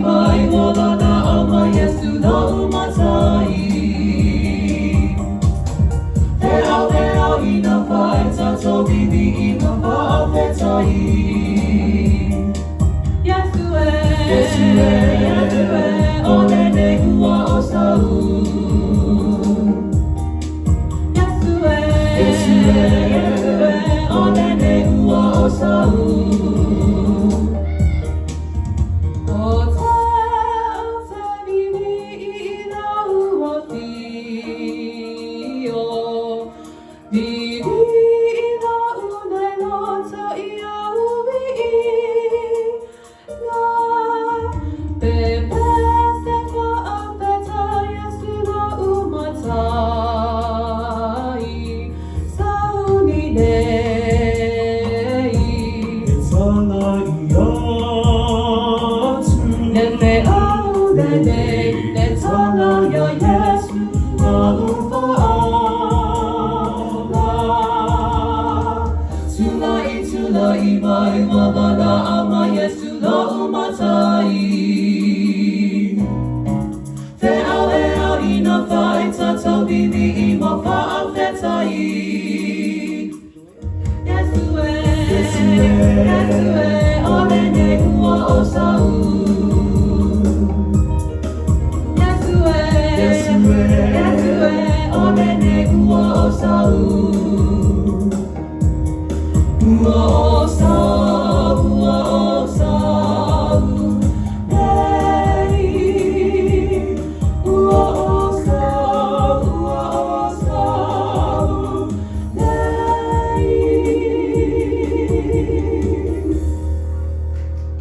mai wala na ama Yesu no umatai. Te ao ina whae tato bibi ima whaawhetai. Yesu e, o nene ua o sau. Yesu e, o nene ua o sau. Tulai mai wala na ama Yesu no umatai. Te ao ina whae tato bibi ima whaawhetai. Yesu e, o nene ua o sau. Yesu e, o nene ua o sau. Ua o sau.